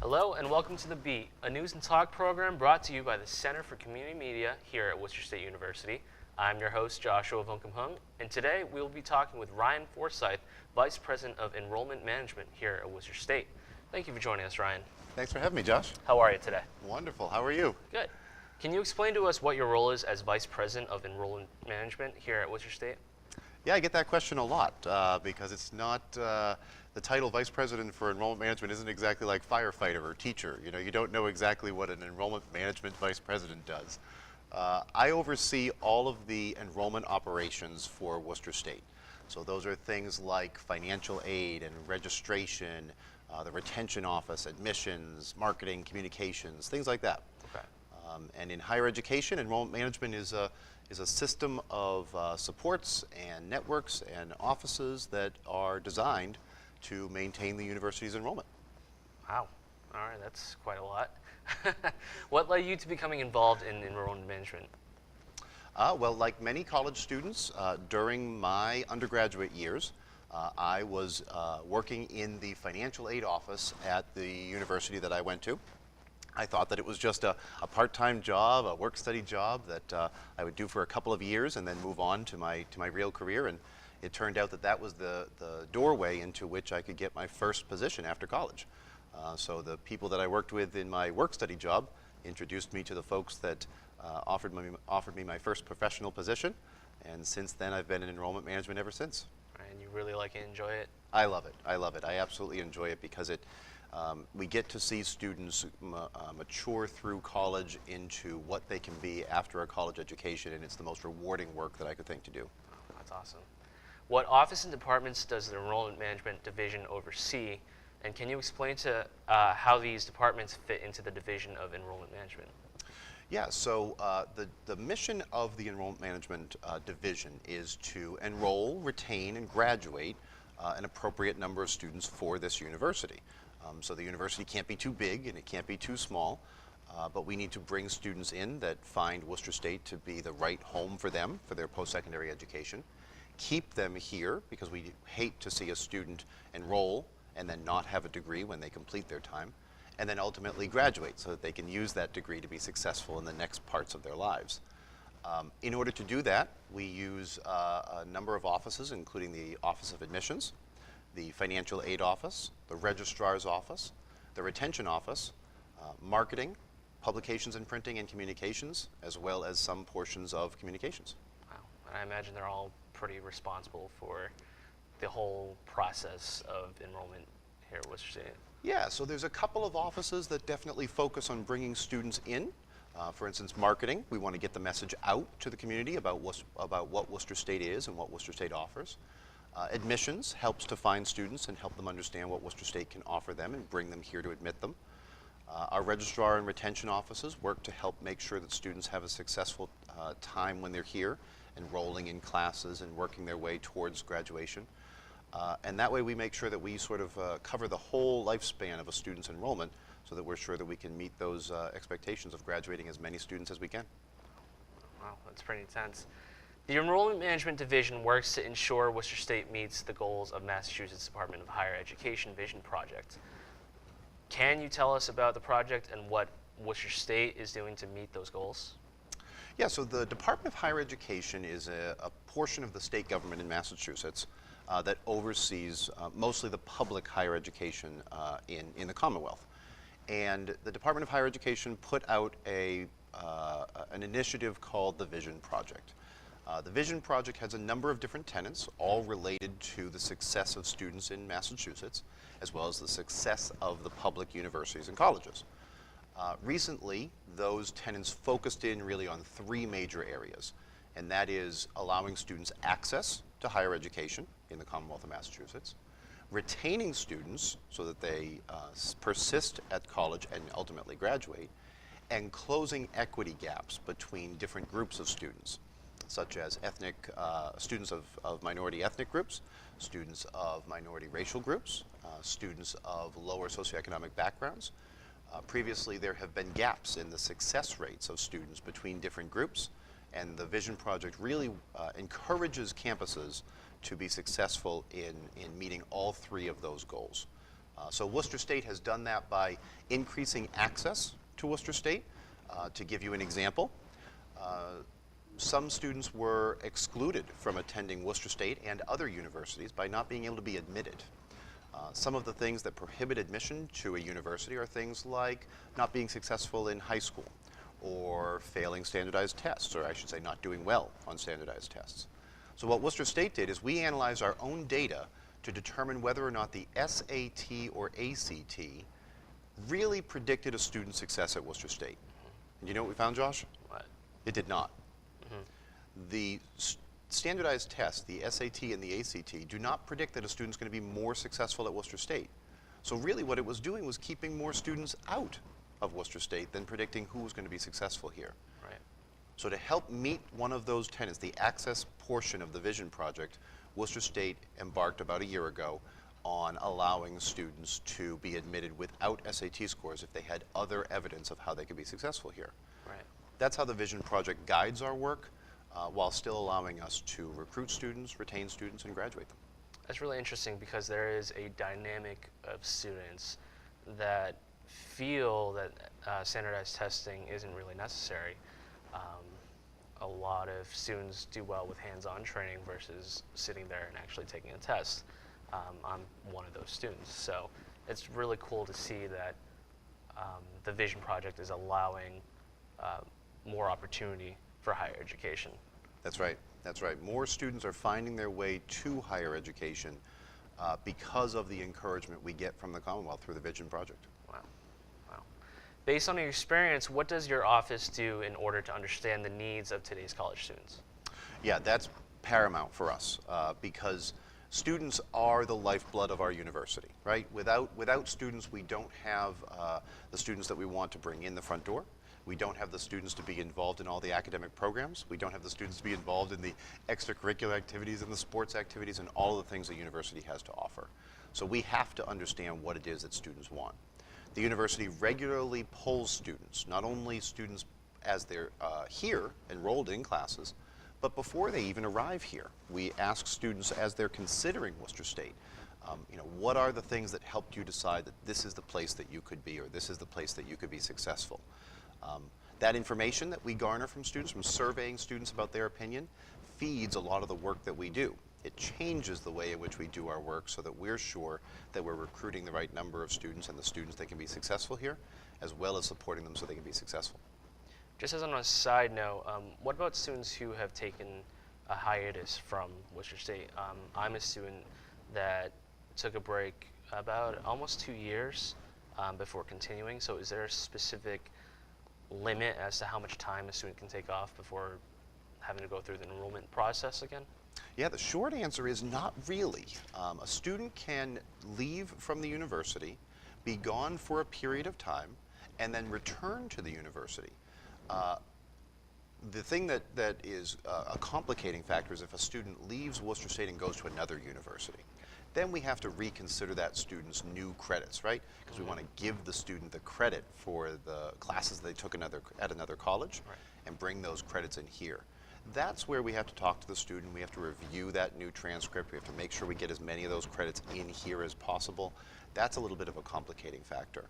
Hello and welcome to The Beat, a news and talk program brought to you by the Center for Community Media here at Worcester State University. I'm your host, Josh Vongkhamheuang, and today we will be talking with Ryan Forsythe, Vice President of Enrollment Management here at Worcester State. Thank you for joining us, Ryan. Thanks for having me, Josh. How are you today? Wonderful. How are you? Good. Can you explain to us what your role is as Vice President of Enrollment Management here at Worcester State? Yeah, I get that question a lot because it's not, the title Vice President for Enrollment Management isn't exactly like firefighter or teacher. You know, you don't know exactly what an Enrollment Management Vice President does. I oversee all of the enrollment operations for Worcester State. So those are things like financial aid and registration, the retention office, admissions, marketing, communications, things like that. Okay. And in higher education, enrollment management is a system of supports and networks and offices that are designed to maintain the university's enrollment. Wow. All right, that's quite a lot. What led you to becoming involved in enrollment management? Well, like many college students, during my undergraduate years, I was working in the financial aid office at the university that I went to. I thought that it was just a part-time job, a work-study job that I would do for a couple of years and then move on to my real career. And it turned out that that was the doorway into which I could get my first position after college. So the people that I worked with in my work-study job introduced me to the folks that offered me my first professional position. And since then, I've been in enrollment management ever since. And you really like it, enjoy it? I love it. I love it. I absolutely enjoy it because we get to see students mature through college into what they can be after a college education, and it's the most rewarding work that I could think to do. Oh, that's awesome. What office and departments does the Enrollment Management Division oversee, and can you explain to how these departments fit into the Division of Enrollment Management? Yeah, so the mission of the Enrollment Management Division is to enroll, retain, and graduate an appropriate number of students for this university. So the university can't be too big and it can't be too small, but we need to bring students in that find Worcester State to be the right home for them for their post-secondary education. Keep them here because we hate to see a student enroll and then not have a degree when they complete their time, and then ultimately graduate so that they can use that degree to be successful in the next parts of their lives. In order to do that, we use a number of offices, including the Office of Admissions, the Financial Aid Office, the Registrar's Office, the Retention Office, Marketing, Publications and Printing and Communications, as well as some portions of Communications. Wow. And I imagine they're all pretty responsible for the whole process of enrollment here at Worcester State. Yeah, so there's a couple of offices that definitely focus on bringing students in. For instance, marketing, we want to get the message out to the community about what Worcester State is and what Worcester State offers. Admissions helps to find students and help them understand what Worcester State can offer them and bring them here to admit them. Our registrar and retention offices work to help make sure that students have a successful time when they're here, enrolling in classes and working their way towards graduation. And that way we make sure that we sort of cover the whole lifespan of a student's enrollment so that we're sure that we can meet those expectations of graduating as many students as we can. Wow, that's pretty intense. The Enrollment Management Division works to ensure Worcester State meets the goals of Massachusetts Department of Higher Education Vision Project. Can you tell us about the project and what Worcester State is doing to meet those goals? Yeah, so the Department of Higher Education is a portion of the state government in Massachusetts that oversees mostly the public higher education in the Commonwealth. And the Department of Higher Education put out an initiative called the Vision Project. The Vision Project has a number of different tenets, all related to the success of students in Massachusetts, as well as the success of the public universities and colleges. Recently, those tenets focused in really on three major areas, and that is allowing students access to higher education in the Commonwealth of Massachusetts, retaining students so that they persist at college and ultimately graduate, and closing equity gaps between different groups of students, such as students of minority ethnic groups, students of minority racial groups, students of lower socioeconomic backgrounds. Previously, there have been gaps in the success rates of students between different groups, and the Vision Project really encourages campuses to be successful in meeting all three of those goals. So Worcester State has done that by increasing access to Worcester State. To give you an example, some students were excluded from attending Worcester State and other universities by not being able to be admitted. Some of the things that prohibit admission to a university are things like not being successful in high school, or failing standardized tests, or I should say not doing well on standardized tests. So what Worcester State did is we analyzed our own data to determine whether or not the SAT or ACT really predicted a student's success at Worcester State. And you know what we found, Josh? What? It did not. The standardized tests, the SAT and the ACT, do not predict that a student's going to be more successful at Worcester State. So really what it was doing was keeping more students out of Worcester State than predicting who was going to be successful here. Right. So to help meet one of those tenets, the access portion of the Vision Project, Worcester State embarked about a year ago on allowing students to be admitted without SAT scores if they had other evidence of how they could be successful here. Right. That's how the Vision Project guides our work, while still allowing us to recruit students, retain students, and graduate them. That's really interesting because there is a dynamic of students that feel that standardized testing isn't really necessary. A lot of students do well with hands-on training versus sitting there and actually taking a test. I'm one of those students, so it's really cool to see that the Vision Project is allowing more opportunity for higher education. That's right. That's right. More students are finding their way to higher education because of the encouragement we get from the Commonwealth through the Vision Project. Wow. Wow. Based on your experience, what does your office do in order to understand the needs of today's college students? Yeah, that's paramount for us because students are the lifeblood of our university, right? Without students, we don't have the students that we want to bring in the front door. We don't have the students to be involved in all the academic programs. We don't have the students to be involved in the extracurricular activities and the sports activities and all the things the university has to offer. So we have to understand what it is that students want. The university regularly polls students, not only students as they're here, enrolled in classes, but before they even arrive here. We ask students as they're considering Worcester State, what are the things that helped you decide that this is the place that you could be or this is the place that you could be successful? That information that we garner from students, from surveying students about their opinion, feeds a lot of the work that we do. It changes the way in which we do our work so that we're sure that we're recruiting the right number of students and the students that can be successful here, as well as supporting them so they can be successful. Just as on a side note, what about students who have taken a hiatus from Worcester State? I'm a student that took a break about almost 2 years before continuing, so is there a specific limit as to how much time a student can take off before having to go through the enrollment process again? Yeah, the short answer is not really. A student can leave from the university, be gone for a period of time, and then return to the university. The thing that is a complicating factor is if a student leaves Worcester State and goes to another university. Then we have to reconsider that student's new credits, right? Because we want to give the student the credit for the classes they took at another college, right, and bring those credits in here. That's where we have to talk to the student. We have to review that new transcript. We have to make sure we get as many of those credits in here as possible. That's a little bit of a complicating factor.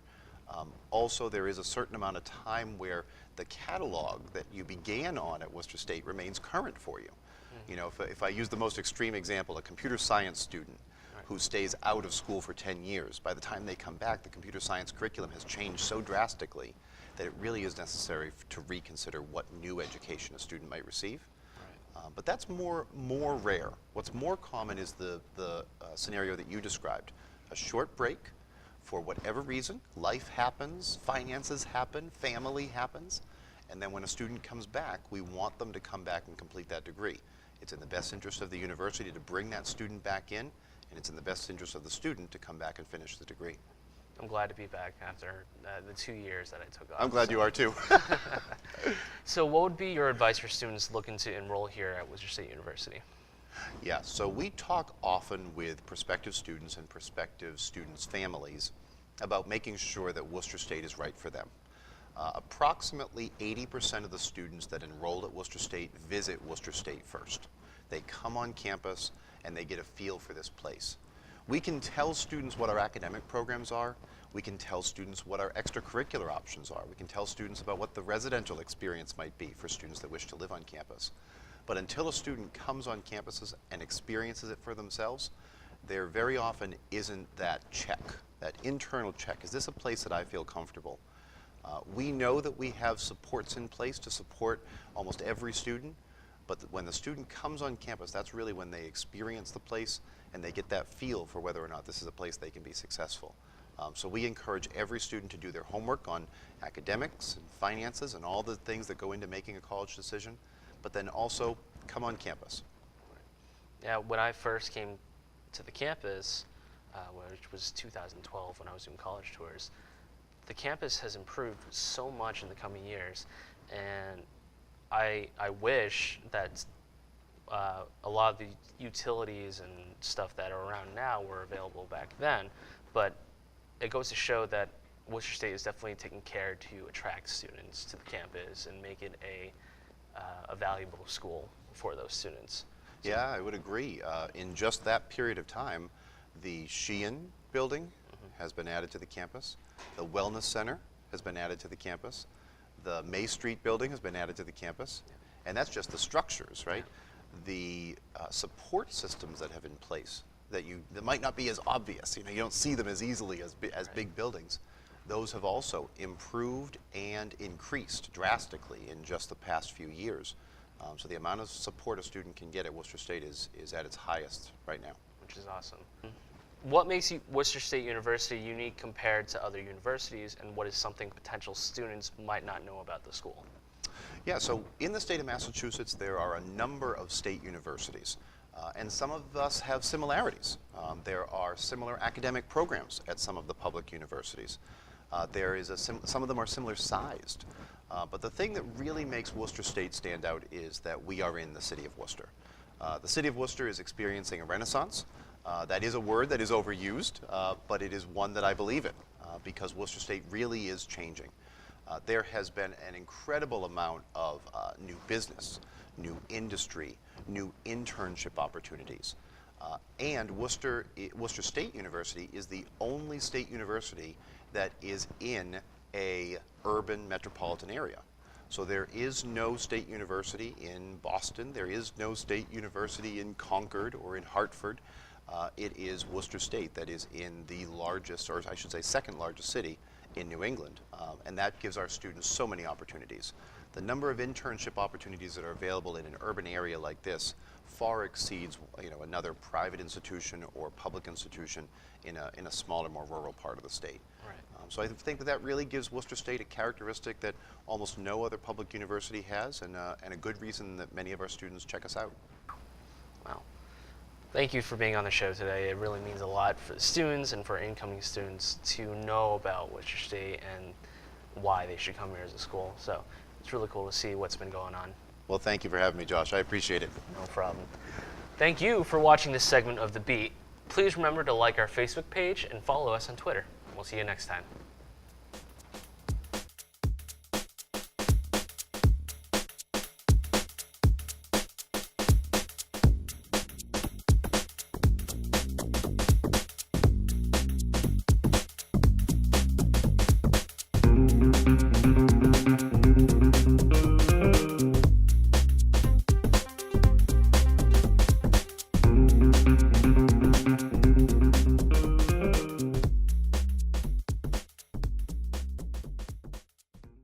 Also, there is a certain amount of time where the catalog that you began on at Worcester State remains current for you. You know, if I use the most extreme example, a computer science student who stays out of school for 10 years, by the time they come back, the computer science curriculum has changed so drastically that it really is necessary to reconsider what new education a student might receive. Right. But that's more rare. What's more common is the scenario that you described. A short break for whatever reason. Life happens, finances happen, family happens, and then when a student comes back, we want them to come back and complete that degree. It's in the best interest of the university to bring that student back in, and it's in the best interest of the student to come back and finish the degree. I'm glad to be back after the 2 years that I took off. I'm glad you are too. So what would be your advice for students looking to enroll here at Worcester State University? Yeah, so we talk often with prospective students and prospective students' families about making sure that Worcester State is right for them. Approximately 80% of the students that enroll at Worcester State visit Worcester State first. They come on campus and they get a feel for this place. We can tell students what our academic programs are. We can tell students what our extracurricular options are. We can tell students about what the residential experience might be for students that wish to live on campus. But until a student comes on campuses and experiences it for themselves, there very often isn't that check, that internal check. Is this a place that I feel comfortable? We know that we have supports in place to support almost every student, but when the student comes on campus, that's really when they experience the place and they get that feel for whether or not this is a place they can be successful. So we encourage every student to do their homework on academics and finances and all the things that go into making a college decision, but then also come on campus. Yeah, when I first came to the campus, which was 2012 when I was doing college tours, the campus has improved so much in the coming years, and I wish that a lot of the utilities and stuff that are around now were available back then, but it goes to show that Worcester State is definitely taking care to attract students to the campus and make it a valuable school for those students. Yeah, I would agree. In just that period of time, the Sheehan building has been added to the campus. The Wellness Center has been added to the campus. The May Street building has been added to the campus. And that's just the structures, right? The support systems that have in place that might not be as obvious. You don't see them as easily as big buildings. Those have also improved and increased drastically in just the past few years. So the amount of support a student can get at Worcester State is at its highest right now. Which is awesome. What makes Worcester State University unique compared to other universities, and what is something potential students might not know about the school? Yeah, so in the state of Massachusetts, there are a number of state universities, and some of us have similarities. There are similar academic programs at some of the public universities. Some of them are similar sized. But the thing that really makes Worcester State stand out is that we are in the city of Worcester. The city of Worcester is experiencing a renaissance. That is a word that is overused, but it is one that I believe in because Worcester State really is changing. There has been an incredible amount of new business, new industry, new internship opportunities. And Worcester State University is the only state university that is in a urban metropolitan area. So there is no state university in Boston, there is no state university in Concord or in Hartford. It is Worcester State that is in the largest, or I should say second largest city in New England. And that gives our students so many opportunities. The number of internship opportunities that are available in an urban area like this far exceeds another private institution or public institution in a smaller, more rural part of the state. Right. So I think that really gives Worcester State a characteristic that almost no other public university has, and a good reason that many of our students check us out. Wow. Thank you for being on the show today. It really means a lot for the students and for incoming students to know about Worcester State and why they should come here as a school. So it's really cool to see what's been going on. Well, thank you for having me, Josh. I appreciate it. No problem. Thank you for watching this segment of The Beat. Please remember to like our Facebook page and follow us on Twitter. We'll see you next time.